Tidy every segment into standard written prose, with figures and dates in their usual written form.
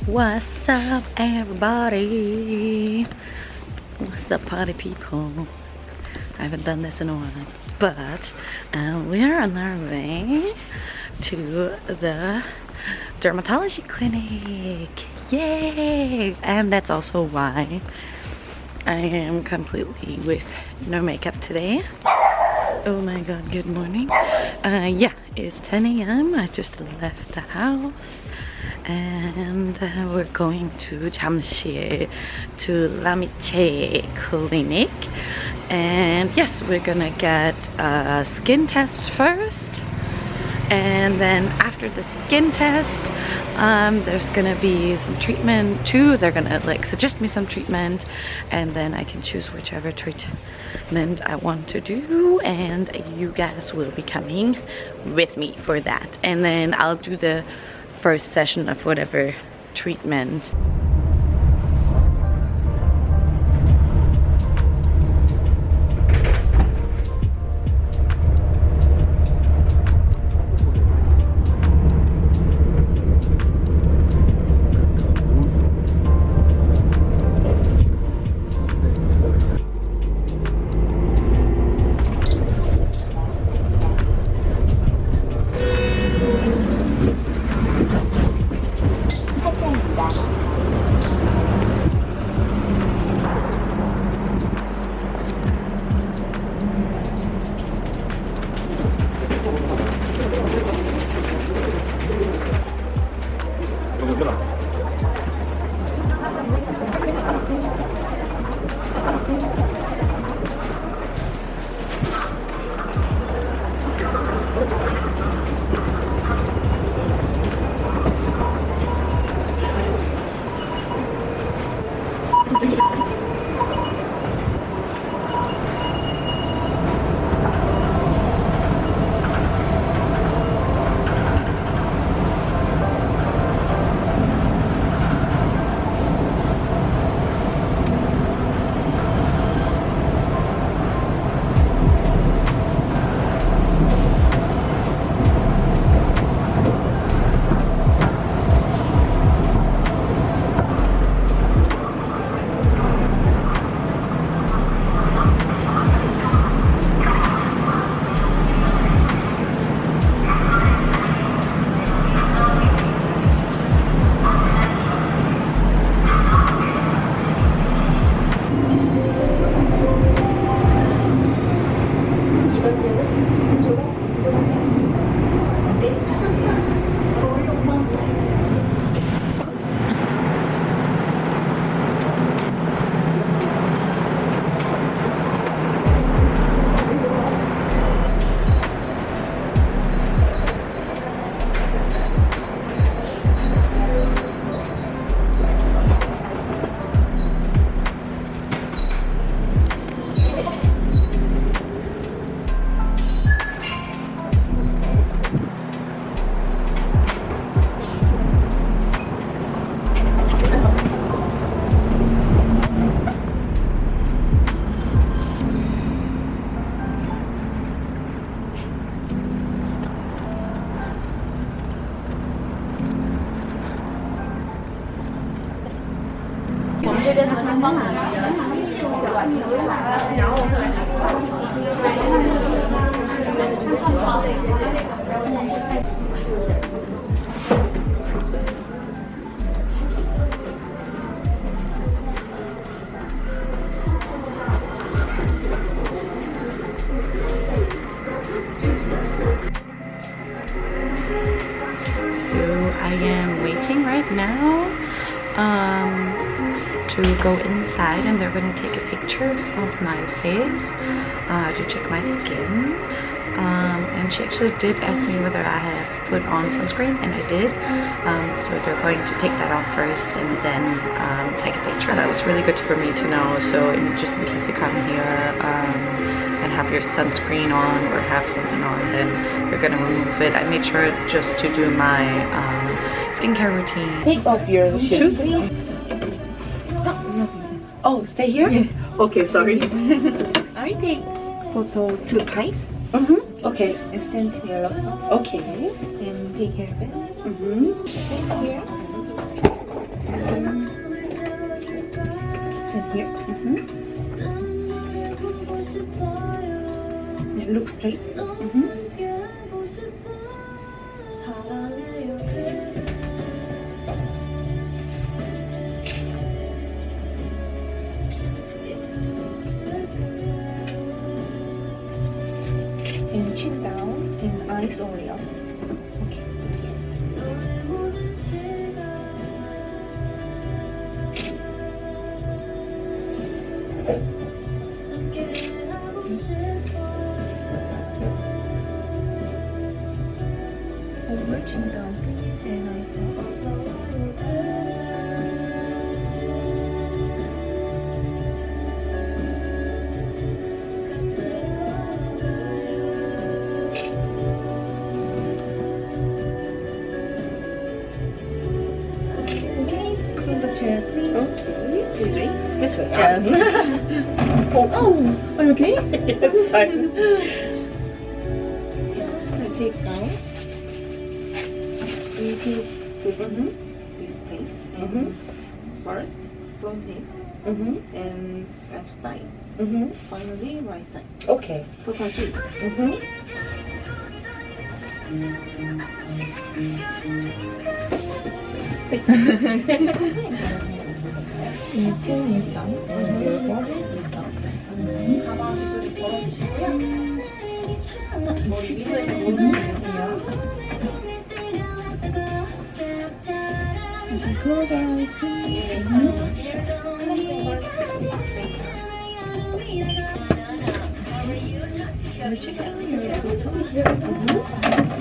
What's up, everybody? What's up, party people? I haven't done this in a while, but we're on our way to the dermatology clinic. Yay! And that's also why I am completely with no makeup today. Oh my god, good morning. Yeah, it's 10 a.m. I just left the house and we're going to 잠실 to Lamiche clinic. And yes, we're gonna get a skin test first. And then after the skin test, there's gonna be some treatment too. They're gonna like suggest me some treatment, and then I can choose whichever treatment I want to do, and you guys will be coming with me for that. And then I'll do the first session of whatever treatment. I am waiting right now to go inside, and they're going to take a picture of my face to check my skin. And she actually did ask me whether I have put on sunscreen, and I did. So they're going to take that off first and then take a picture. That was really good for me to know. So just in case you come here and have your sunscreen on or have something on, then you're gonna remove it. I made sure just to do my skincare routine. Take off your shoes. Oh, stay here? Yeah. Okay, sorry. I take photo 2 types. Okay. And stand here also. Okay. And take care of it. Mm-hmm. Stay here. Here. It looks straight. And chin down and eyes only up. Okay. Over chin down, please, and eyes up. Okay, from the chair, please. Okay. This way. This way. Yes. Oh, are you okay? It's fine. So take down. We take this this place and first front hip and left side. Finally right side. Okay. Total 3. Your chin is down. Your forehead is outside. 가방을 걸어주시고요. 머리 위로에 올려주세요. Close your eyes, please. Your chicken, your bottom here.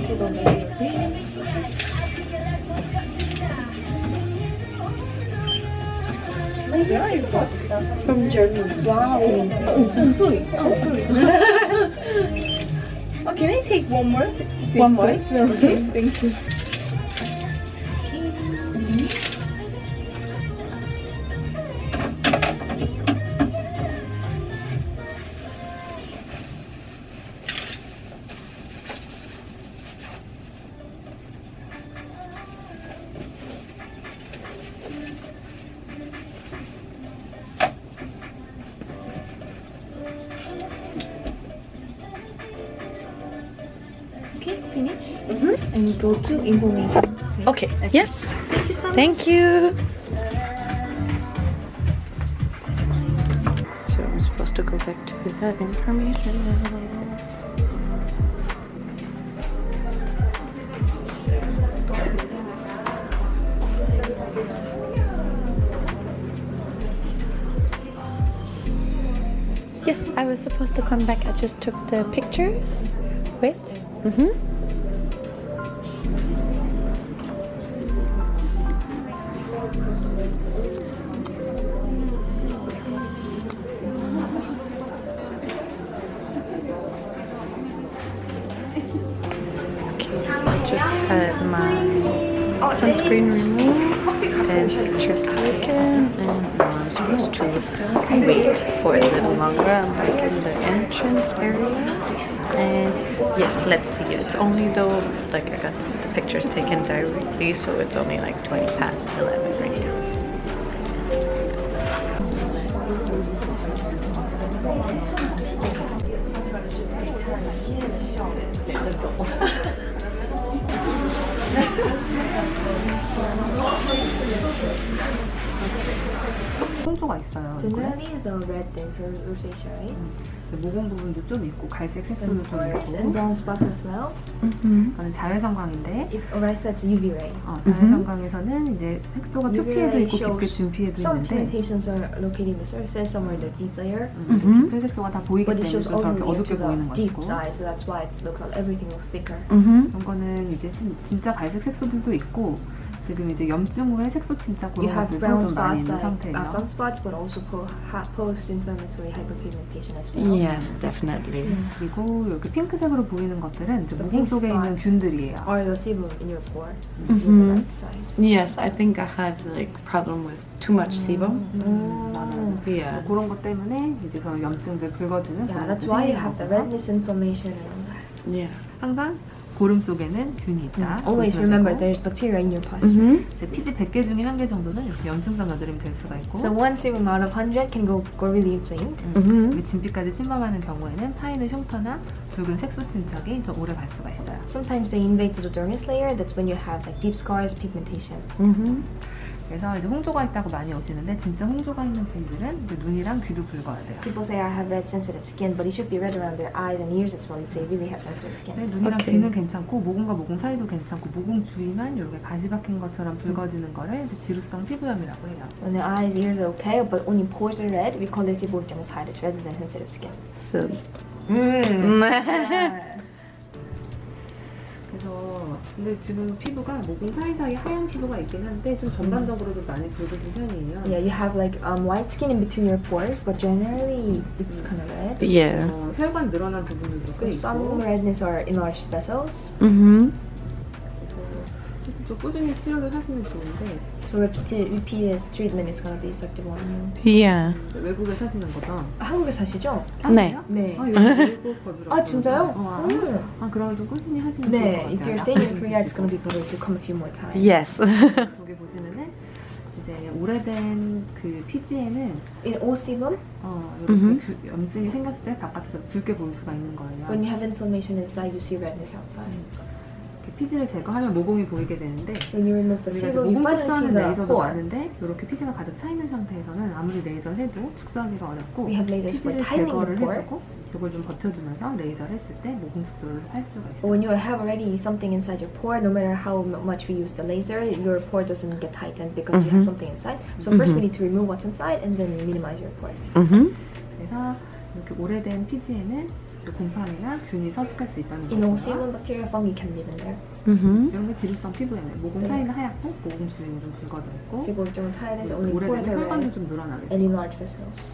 Sit on the bed. Where are you from? From Germany. Wow. Oh, sorry. Oh, sorry. Oh, can I take one more? One more? Okay, thank you. Okay, finish. And go to information. Okay. Yes. Thank you so much. Thank you. So I'm supposed to go back to that information. Yes, I was supposed to come back. I just took the pictures. Wait. Okay, so I just had my sunscreen removed and pictures taken, and now I'm supposed to wait for a little longer. I'm like in the entrance area, and yes, let's see. It's only though, like I got the pictures taken directly, so it's only like 20 past 11 right now. 혼조가 있어요. Generally, the red dental rosacea, right? 모공 부분도 좀 있고 갈색 색소도 좀 And 있고. brown spot as well. 이거는 자외선광인데 It's alright, such UV ray. 자외선광에서는 이제 색소가 UV 표피에도 ray 있고 깊게 shows 준피에도 some 있는데 pigmentations are located in the surface, some are in the deep layer. 깊은 색소가 다 보이기 But it 때문에 shows 좀 all 저렇게 the way 어둡게 to 보이는 the deep 것이고 side, so that's why it's everything looks thicker. 이런 거는 이제 진짜 갈색 색소들도 있고 지금 이제 염증 후에 색소 침착 You 그런 have 것들도 brown 좀 많이 spots, 있는 like 상태예요. sunspots, but also post-inflammatory hyperpigmentation as well. Yes, definitely. 그리고 이렇게 핑크색으로 보이는 것들은 이제 The 모공 pink 속에 있는 spots 균들이에요. Or the sebum in your pore, on the right side. Yes, I think I have like problem with too much sebum. 맞아요. Yeah. 그런 것 때문에 이제 염증들 붉어지는 Yeah, 그런 that's 것들이 why you 생기는 have the 거고요. redness, inflammation, and all that. Yeah. 항상 고름 속에는 균이 있다. Always 보시면 remember 되고, there's bacteria in your pus. 이제 피지 100개 중에 1개 정도는 이렇게 염증성 여드름이 될 수가 있고, So one sebum out of 100 can go really inflamed. 이게 진피까지 침범하는 경우에는 파이는 흉터나 붉은 색소 침착이 더 오래 갈 수가 있어요. Sometimes they invade to the dermis layer. That's when you have like deep scars, pigmentation. 그래서 이제 홍조가 있다고 많이 오시는데 진짜 홍조가 있는 분들은 이제 눈이랑 귀도 붉어야 돼요. People say I have red sensitive skin, but it should be red around their eyes and ears as well if they really have sensitive skin. 네, 눈이랑 오케이. 귀는 괜찮고 모공과 모공 사이도 괜찮고 모공 주위만 이렇게 가시 박힌 것처럼 붉어지는 거를 이제 지루성 피부염이라고 해요. When their eyes, ears are okay, but only pores are red, we call this seborrheic dermatitis rather than sensitive skin. So, 그래서 근데 지금 피부가 모공 사이사이 하얀 피부가 있긴 한데 좀 전반적으로 좀 많이 붉으신 편이에요. Yeah, you have like white skin in between your pores, but generally it's kind of red. yeah. 혈관 늘어난 부분들도 꽤 So some 있고 redness are enlarged vessels. 그래서 좀 꾸준히 치료를 하시면 좋은데 So repeated treatment is going to be effective on you. Yeah. 외국에 사시는 거죠? 한국에 사시죠? 네. 네. 아, 여기 외국 거더라고요. 아 진짜요? 아, 그러면 좀 꾸준히 하시면 좋을 것 네. 같아요. If you're staying in Korea, it's going to be better to come a few more times. Yes. 저기 보시면은 이제 오래된 그 피지에는 In all sebum, 이렇게 염증이 생겼을 때 바깥에서 붉게 보일 수가 있는 거예요. when you have inflammation inside, you see redness outside. 이렇게 피지를 제거하면 모공이 보이게 되는데 When you remove the 우리가 이제 sebum, you 모공 finally see 축소하는 the 레이저도 pore. 많은데 이렇게 피지가 가득 차 있는 상태에서는 아무리 레이저를 해도 축소하기가 어렵고 We have lasers for 피지를 tightening 제거를 the pore. 해주고 이걸 좀 버텨주면서 레이저를 했을 때 모공 축소를 할 수가 But 있어요. when you have already something inside your pore, no matter how much we use the laser, your pore doesn't get tightened because you have something inside. So first we need to remove what's inside and then minimize your pore. 그래서 이렇게 오래된 피지에는 곰팡이나 균이 서식할 수 있다는 In all 거죠. sebum, bacteria, fungi can live in there. 이런 게 지루성 피부염이에요. 모공 사이는 하얗고 모공 주위는 좀 붉어져 있고 Seborrheic dermatitis, only pores 오래되면 are 혈관도 red 좀 늘어나게 and 돼요. enlarged vessels.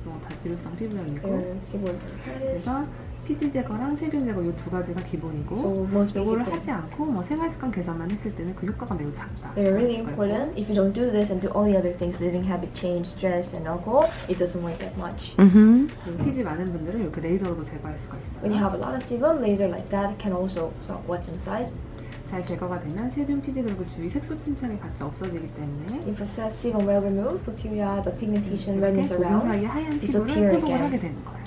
이런 거 다 지루성 피부염이고 Seborrheic dermatitis. 그래서 피지 제거랑 세균 제거 이 두 가지가 기본이고 So most 이거를 basic 하지 않고 뭐 생활습관 개선만 했을 때는 그 효과가 매우 작다. they're really 그럴 수가 있고. important. If you don't do this and do all the other things, living habit change, stress, and alcohol, it doesn't work that much. 그리고 피지 많은 분들은 이렇게 레이저로도 제거할 수가 When you 있어요. have a lot of sebum, laser like that can also show what's inside. 잘 제거가 되면 세균, 피지 그리고 주위 색소 침착이 같이 없어지기 때문에 If the sebum well removed, bacteria, the pigmentation, redness 모공 around, 사이에 하얀 피부를 disappear 회복을 again. 하게 되는 거예요.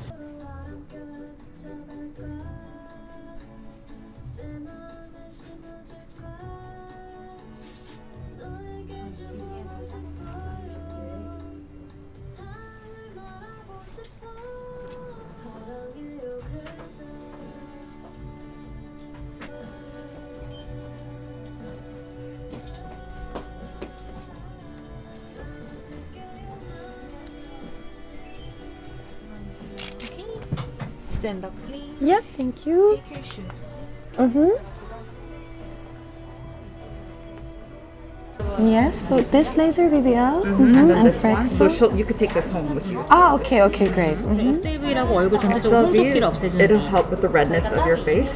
Stand up, please. Yeah, thank you. Take your shoes. Yes, so this laser BBL And then this one. Frexel. So you could take this home with you. Ah, okay, great. SLV라고 얼굴 전체적으로 홍조기를 없애주는 It'll help with the redness of your face.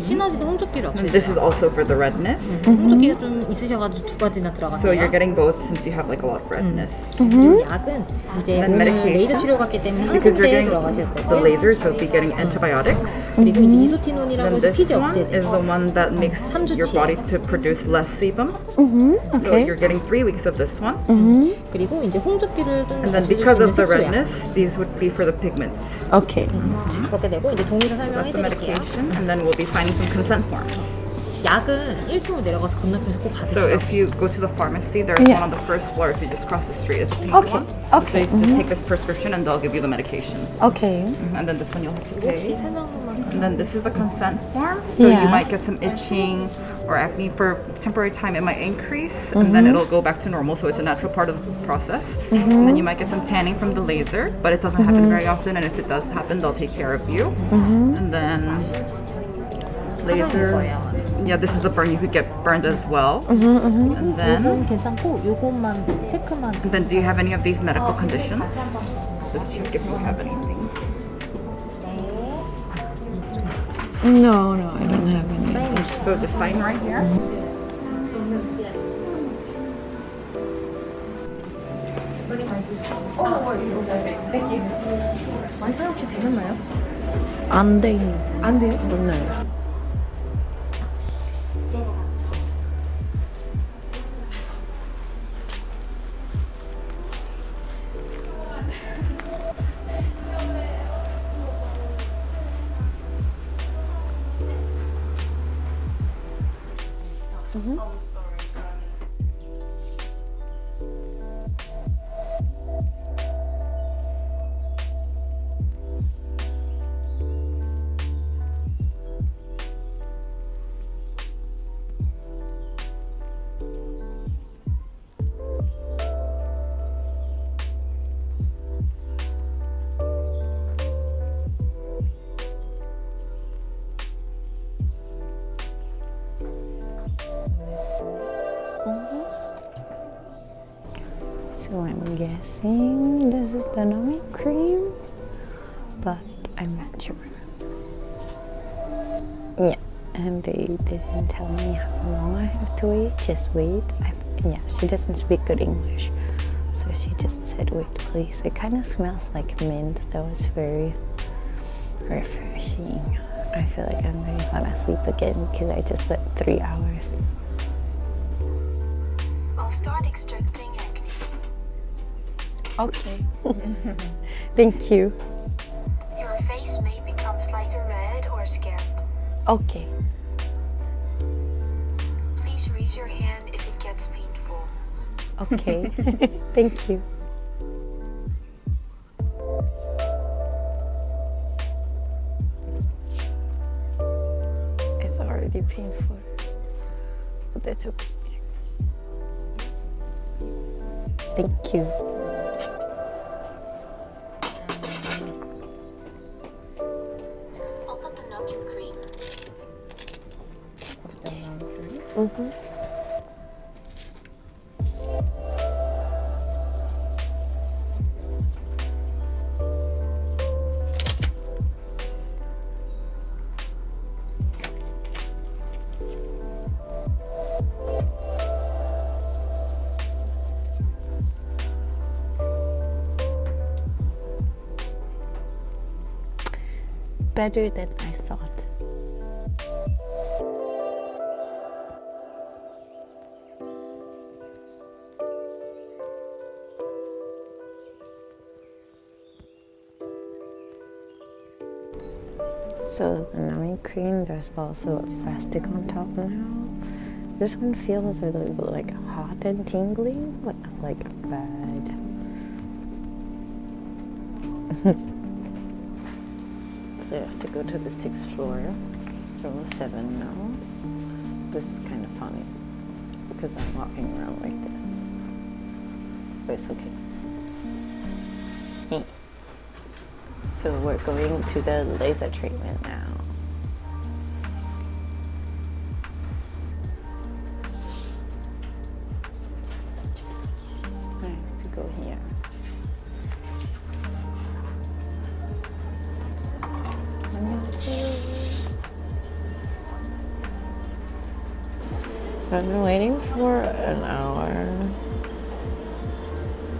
시너지도 홍조기를 And 없애주는 this is also for the redness. 홍조기가 좀 있으셔가지고 두 가지나 So 들어가세요. you're getting both since you have like a lot of redness. 그리고 약은 이제 And 몸은 medication. 레이저 치료 같기 때문에 Because you're 항생제에 getting 들어가실 the 거고 laser, so you'll be getting antibiotics. 그리고 이제 Then 이소티논이라고 해서 this 피지 one is 억제제 the one that makes your body to produce less sebum. So Okay. you're getting 3 weeks of this one. 그리고 이제 홍조기를 좀 And then 없애줄 수 because 있는 of the 색소약 redness, these would be for the pigments. Okay. 그렇게 되고 이제 동의서 That's 설명해 the 드릴게요. medication. And then we'll be signing some consent forms. 약은 1층으로 내려가서 건너편에서 꼭 So 받으시라고. if you go to the pharmacy, there's Yeah. one on the first floor. If you just cross the street, it's a pink Okay, one. okay. So you just take this prescription and they'll give you the medication. Okay. And then this one you'll have to 혹시 pay. 설명만 And then this is the consent form. So Yeah. you might get some itching or acne for temporary time. It might increase and then it'll go back to normal. So it's a natural part of the process. And then you might get some tanning from the laser, but it doesn't happen very often. And if it does happen, they'll take care of you. And then laser. Yeah, this is the burn. You could get burned as well. And then, 요건 괜찮고 요것만 체크만 then, do you have any of these medical conditions? Just check if you have anything. No, I don't have any. So just sign right here. 와이파이 혹시 되셨나요? 안 돼요. 안 돼요? 몰라요. So I'm guessing this is the numbing cream, but I'm not sure. Yeah, and they didn't tell me how long I have to wait. Just wait. Yeah, she doesn't speak good English, so she just said, "Wait, please." It kind of smells like mint, though. It's very refreshing. I feel like I'm going to fall asleep again because I just slept 3 hours. I'll start extracting acne. Okay. Thank you. Your face may become slightly red or scabby. Okay. Please raise your hand if it gets painful. Okay. Thank you. It's already painful. But that's okay. Thank you. I'll put the numbing cream. Mm-hmm. Better than I thought. So the numbing cream, there's also a plastic on top now. This one feels a little bit like hot and tingling, but not like bad. So you have to go to the 6th floor, row 7 now. This is kind of funny because I'm walking around like this, but it's okay. So we're going to the laser treatment now. I have to go here. So I've been waiting for an hour,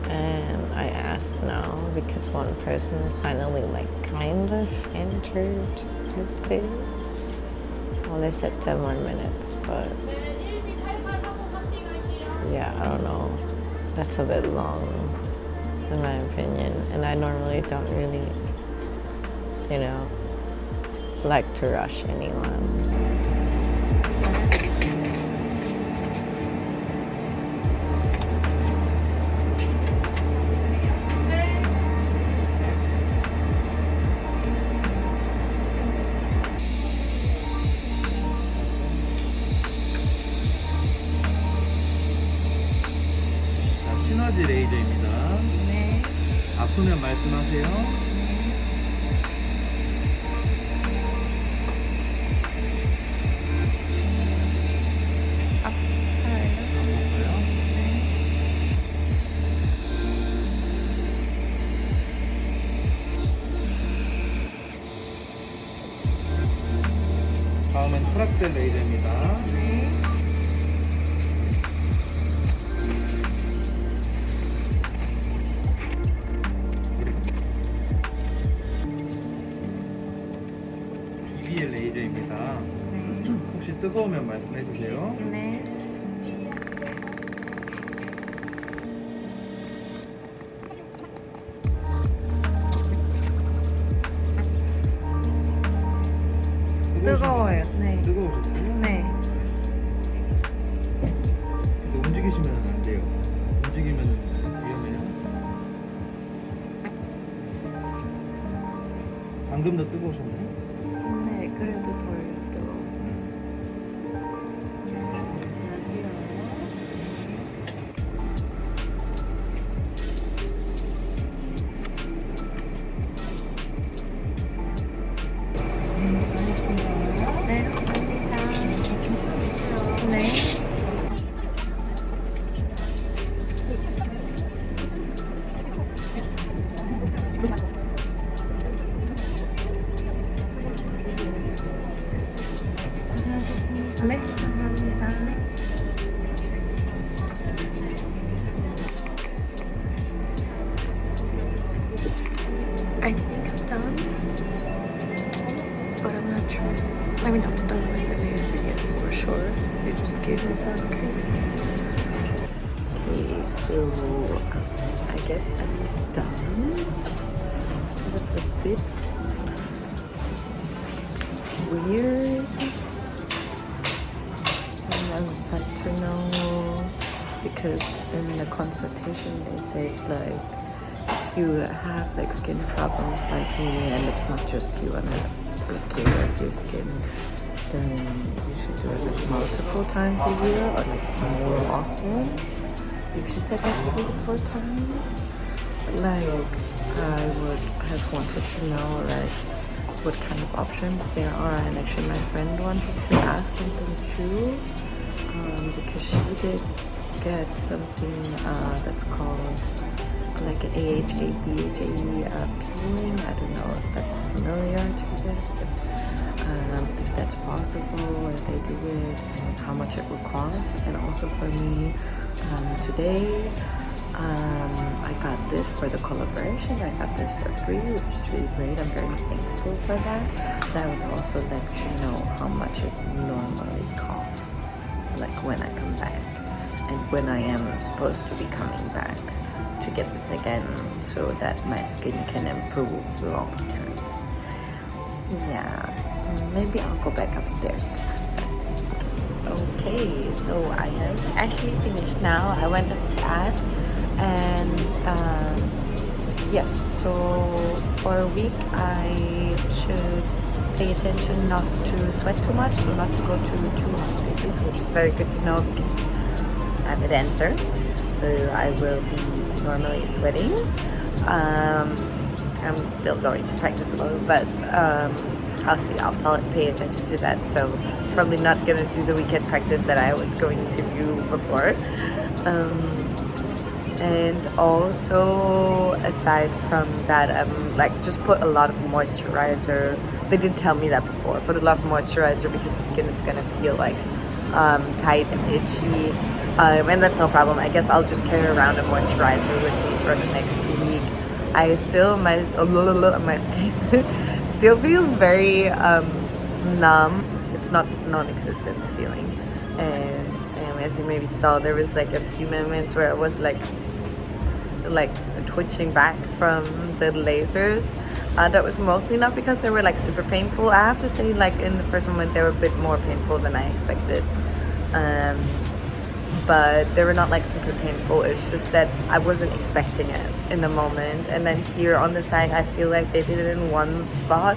and I asked now because one person finally kind of entered his face. Well, they said 10 more minutes, but yeah, I don't know. That's a bit long, in my opinion, and I normally don't really, like to rush anyone. 시너지 레이저입니다. 네. 아프면 말씀하세요. 아파요? 네. 다음엔 프락셀 레이저입니다. 네. 레이저입니다. 혹시 뜨거우면 말씀해 주세요. 네. 뜨거워요. 네. 뜨거우셨어요? 네. 방금 더 뜨거우셨나요? 네, 그래도 덜 뜨거웠어요. 네, 감사합니다. 네. 네, 감사합니다. I think I'm done, but I'm not sure. I mean, I'm done with the laser, yes, for sure. They just gave me sun cream. Okay, so I guess I'm done. This is a bit weird. And I would like to know, because in the consultation they said like, if you have like skin problems like me, and it's not just you wanna take care of your skin, then you should do it like multiple times a year or like more often. I think she said like 3 to 4 times. Like I would have wanted to know like what kind of options there are, and actually my friend wanted to ask something too, because she did get something that's called like an AHA, BHA peeling. I don't know if that's familiar to you guys, but if that's possible, if they do it, and how much it will cost. And also for me, today, I got this for the collaboration. I got this for free, which is really great. I'm very thankful for that. But I would also like to know how much it normally costs, like when I come back, and when I am supposed to be coming back to get this again, so that my skin can improve long term. Yeah, maybe I'll go back upstairs to ask that. Okay, so I am actually finished now. I went up to ask, and yes, so for a week I should pay attention not to sweat too much, so not to go to too hot places, which is very good to know because I'm a dancer, so I will be normally sweating. I'm still going to practice a little, but I'll see. I'll probably pay attention to that. So probably not gonna do the weekend practice that I was going to do before. And also aside from that, like just put a lot of moisturizer. They did tell me that before. Put a lot of moisturizer because the skin is gonna feel like tight and itchy. And that's no problem. I guess I'll just carry around a moisturizer with me for the next week. I still, my skin still feels very numb. It's not non-existent, the feeling. And as you maybe saw, there was like a few moments where I was like twitching back from the lasers. That was mostly not because they were like super painful. I have to say, like in the first moment, they were a bit more painful than I expected. But they were not like super painful. It's just that I wasn't expecting it in the moment. And then here on the side, I feel like they did it in one spot.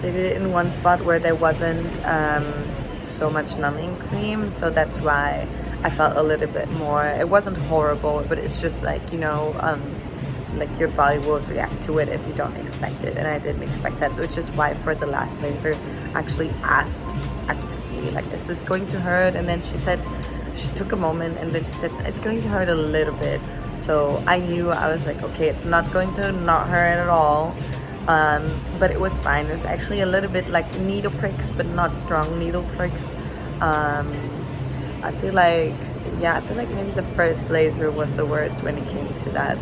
They did it in one spot where there wasn't so much numbing cream, so that's why I felt a little bit more. It wasn't horrible, but it's just like, you know, like your body will react to it if you don't expect it, and I didn't expect that, which is why for the last laser I actually asked actively, like, is this going to hurt? And then she said, she took a moment and then she said, it's going to hurt a little bit. So I knew, I was like, okay, it's not going to not hurt at all. But it was fine. It was actually a little bit like needle pricks, but not strong needle pricks. I feel like maybe the first laser was the worst when it came to that.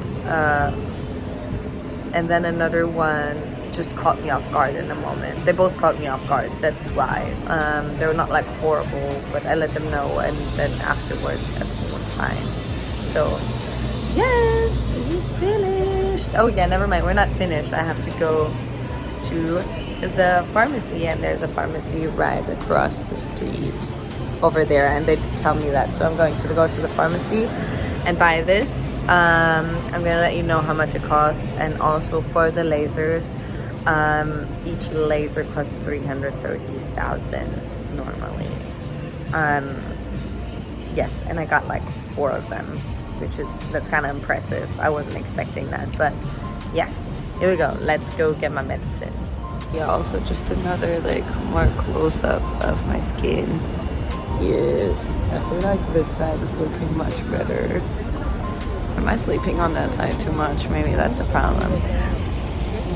And then another one just caught me off guard in a moment. They both caught me off guard, that's why. They were not like horrible, but I let them know, and then afterwards everything was fine. So yes, we finished. Oh yeah, never mind, we're not finished. I have to go to the pharmacy, and there's a pharmacy right across the street over there, and they did tell me that. So I'm going to go to the pharmacy and buy this. I'm gonna let you know how much it costs, and also for the lasers, each laser costs 330,000 normally. Yes, and I got like 4 of them, that's kind of impressive. I wasn't expecting that, but yes, here we go. Let's go get my medicine. Yeah, also just another like more close up of my skin. Yes, I feel like this side is looking much better. Am I sleeping on that side too much? Maybe that's a problem.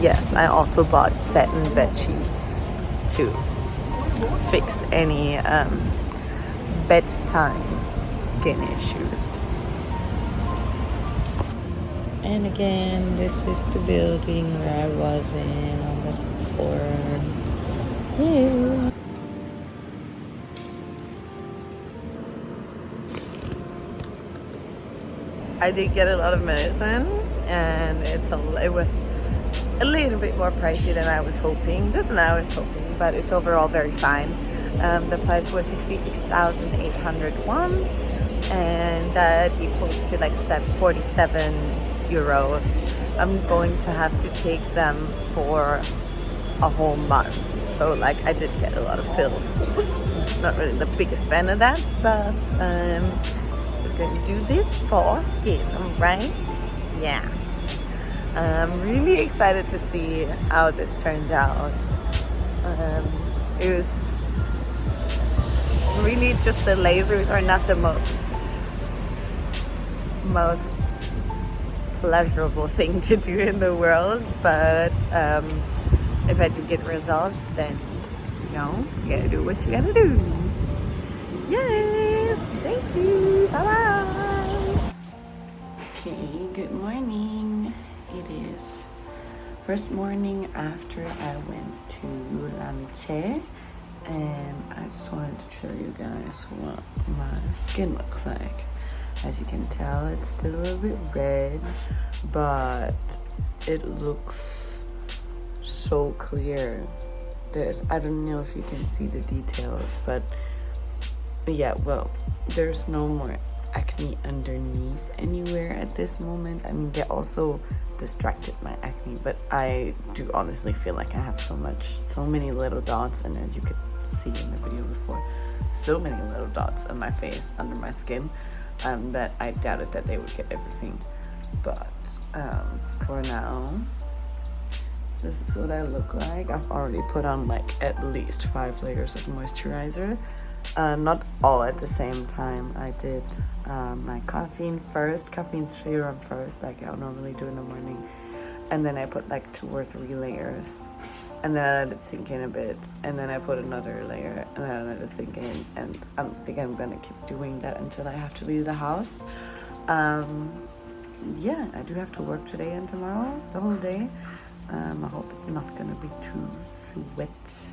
Yes, I also bought satin bed sheets to fix any bedtime skin issues. And again, this is the building where I was in almost before. Yeah. I did get a lot of medicine, and it was a little bit more pricey than I was hoping, but it's overall very fine. The price was 66,800 won, and that equals to like 47 euros. I'm going to have to take them for a whole month, so like I did get a lot of pills. Not really the biggest fan of that, but we're going to do this for skin, right? Yes. I'm really excited to see how this turns out. It was really just the lasers are not the most pleasurable thing to do in the world, but if I do get results, then you know, you gotta do what you gotta do. Yes, thank you. Bye bye. Okay, good morning. It is first morning after I went to Lamiche, and I just wanted to show you guys what my skin looks like. As you can tell, it's still a little bit red, but it looks so clear. I don't know if you can see the details, but yeah, well, there's no more acne underneath anywhere at this moment. I mean, they also distracted my acne, but I do honestly feel like I have so many little dots, and as you could see in the video before, so many little dots on my face under my skin, that I doubted that they would get everything. But for now, this is what I look like. I've already put on like at least 5 layers of moisturizer. Not all at the same time. I did my caffeine serum first, like I normally do in the morning, and then I put like 2 or 3 layers, and then I let it sink in a bit, and then I put another layer, and then I let it sink in, and I think I'm gonna keep doing that until I have to leave the house. Yeah, I do have to work today and tomorrow, the whole day. I hope it's not gonna be too sweaty.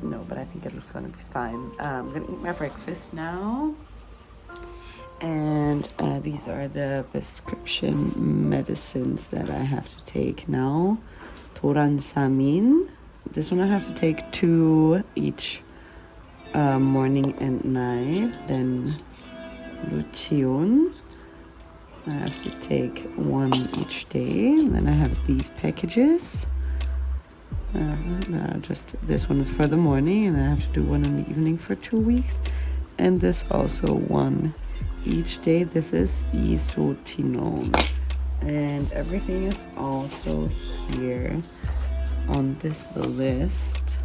No, but I think it was gonna be fine. I'm gonna eat my breakfast now, and these are the prescription medicines that I have to take now. Toransamin. This one I have to take 2 each morning and night. Then Lucion, I have to take 1 each day. And then I have these packages. Just this one is for the morning, and I have to do 1 in the evening for 2 weeks. And this also 1 each day. This is isotinol, and everything is also here on this list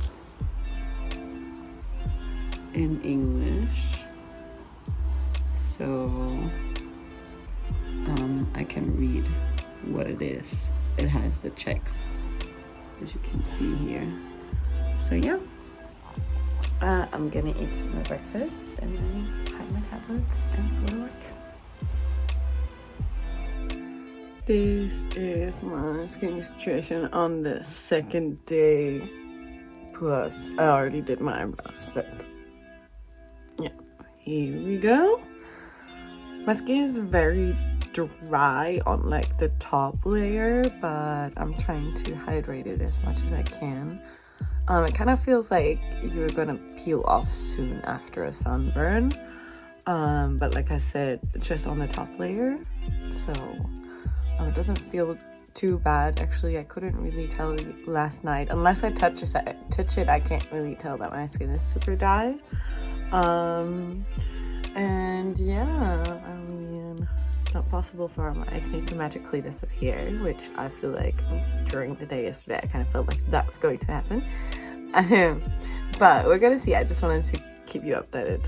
in English, so I can read what it is. It has the checks, as you can see here. So yeah, I'm gonna eat my breakfast and then have my tablets and go to work. This is my skin situation on the 2nd day. Plus, I already did my eyebrows, but yeah, here we go. My skin is very dry on like the top layer, but I'm trying to hydrate it as much as I can. It kind of feels like you're gonna peel off soon after a sunburn, but like I said, just on the top layer, so it doesn't feel too bad. Actually, I couldn't really tell last night, unless I touch it, I can't really tell that my skin is super dry. And yeah, I mean, it's not possible for my acne to magically disappear, which I feel like during the day yesterday I kind of felt like that was going to happen. But we're gonna see. I just wanted to keep you updated.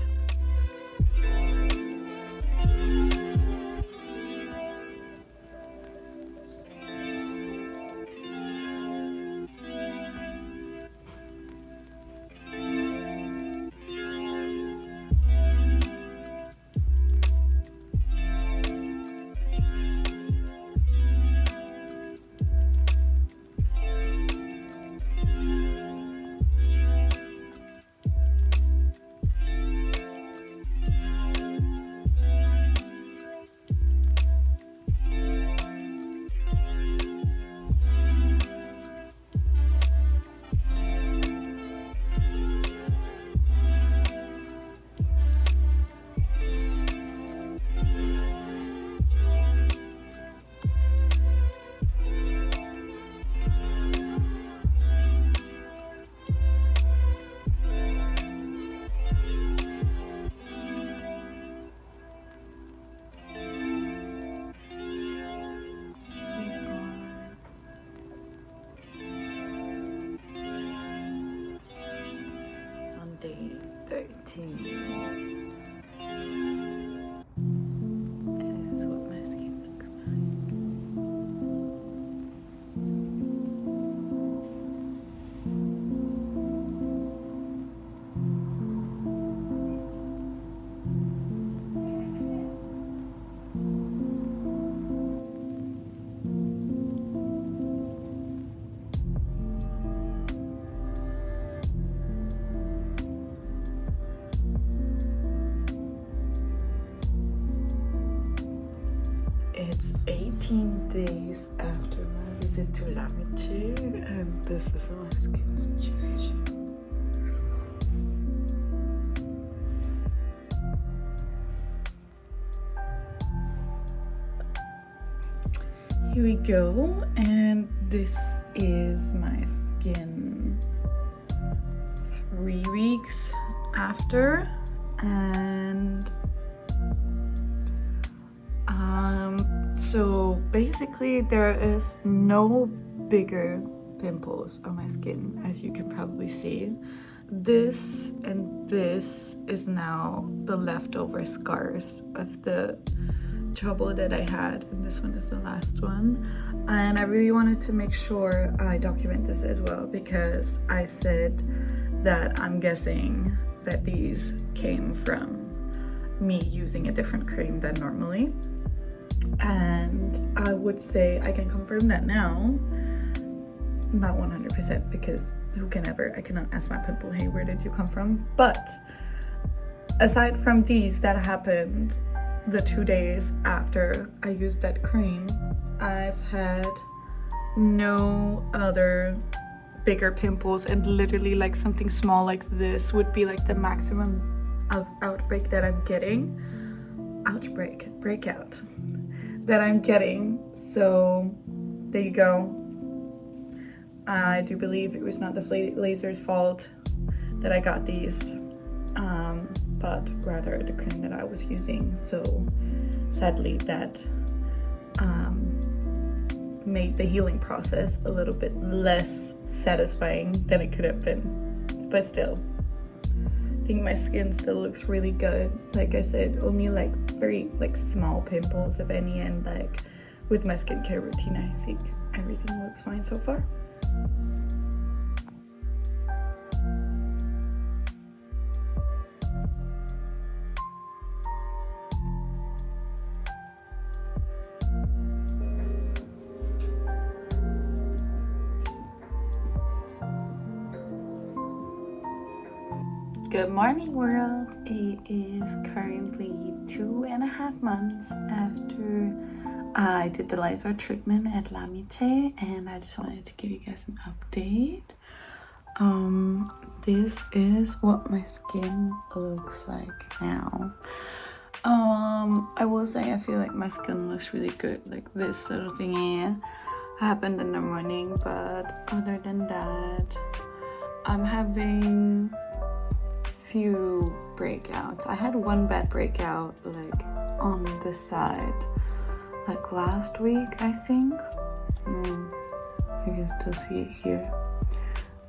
Day 13. This is what my skin looks It's 18 days after my visit to Lamiche, and this is my skin situation. Here we go, and this is my skin 3 weeks after, and so basically there is no bigger pimples on my skin, as you can probably see. This and this is now the leftover scars of the trouble that I had, and this one is the last one. And I really wanted to make sure I document this as well, because I said that I'm guessing that these came from me using a different cream than normally. And I would say I can confirm that now, not 100%, because who can ever, I cannot ask my pimple, hey, where did you come from? But aside from these that happened the 2 days after I used that cream, I've had no other bigger pimples, and literally like something small like this would be like the maximum of outbreak that I'm getting. Breakout that I'm getting. So there you go. I do believe it was not the laser's fault that I got these, but rather the cream that I was using. So sadly that made the healing process a little bit less satisfying than it could have been. But still, I think my skin still looks really good. Like I said, only like very like small pimples, if any, and like with my skincare routine, I think everything looks fine so far. Good morning, world. It is currently 2.5 months after I did the laser treatment at Lamiche, and I just wanted to give you guys an update. This is what my skin looks like now. I will say I feel like my skin looks really good. Like this little thingy happened in the morning, but other than that, I'm having few breakouts. I had one bad breakout like on this side like last week, I think. You can still see it here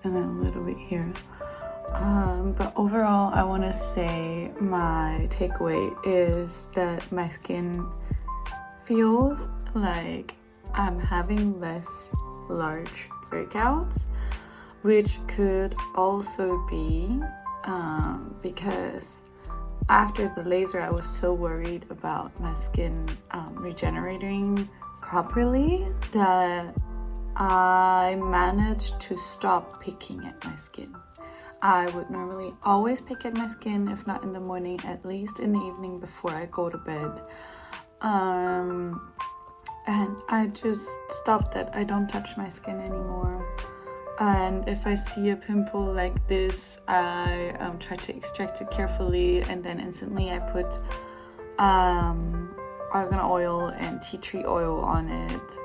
and then a little bit here. But overall, I want to say my takeaway is that my skin feels like I'm having less large breakouts, which could also be because after the laser I was so worried about my skin regenerating properly that I managed to stop picking at my skin. I would normally always pick at my skin, if not in the morning, at least in the evening before I go to bed. And I just stopped that. I don't touch my skin anymore. And if I see a pimple like this, I try to extract it carefully, and then instantly I put argan oil and tea tree oil on it.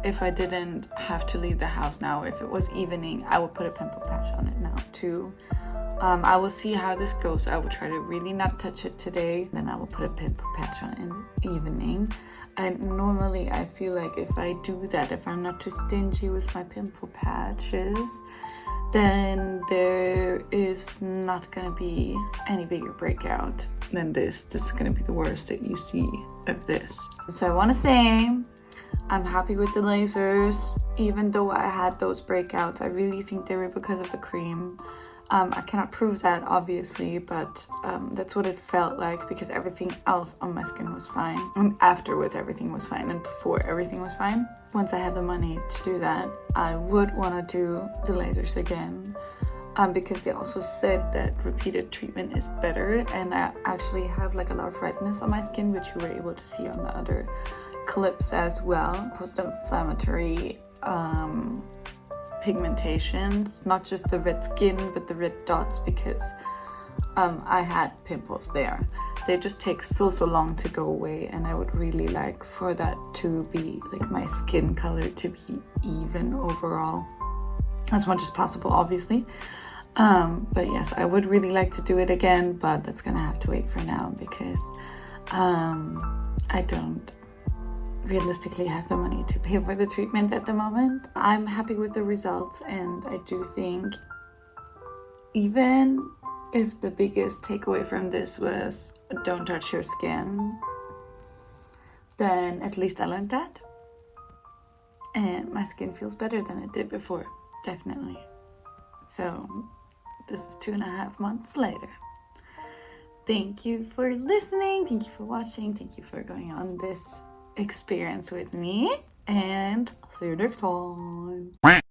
If I didn't have to leave the house now, if it was evening, I would put a pimple patch on it now too. I will see how this goes. I will try to really not touch it today. Then I will put a pimple patch on it in the evening. And normally I feel like if I do that, if I'm not too stingy with my pimple patches, then there is not gonna be any bigger breakout than this. This is gonna be the worst that you see of this. So I wanna say, I'm happy with the lasers, even though I had those breakouts. I really think they were because of the cream. I cannot prove that, obviously, but that's what it felt like, because everything else on my skin was fine. And afterwards, everything was fine, and before, everything was fine. Once I have the money to do that, I would want to do the lasers again, because they also said that repeated treatment is better, and I actually have like a lot of redness on my skin, which you were able to see on the other clips as well. Post-inflammatory pigmentations, not just the red skin but the red dots, because I had pimples there. They just take so long to go away, and I would really like for that to be like my skin color to be even overall, as much as possible, obviously. But yes, I would really like to do it again, but that's gonna have to wait for now, because I don't realistically have the money to pay for the treatment at the moment. I'm happy with the results, and I do think even if the biggest takeaway from this was don't touch your skin, then at least I learned that, and my skin feels better than it did before, definitely. So this is 2.5 months later. Thank you for listening, thank you for watching, thank you for going on this experience with me, and I'll see you next time.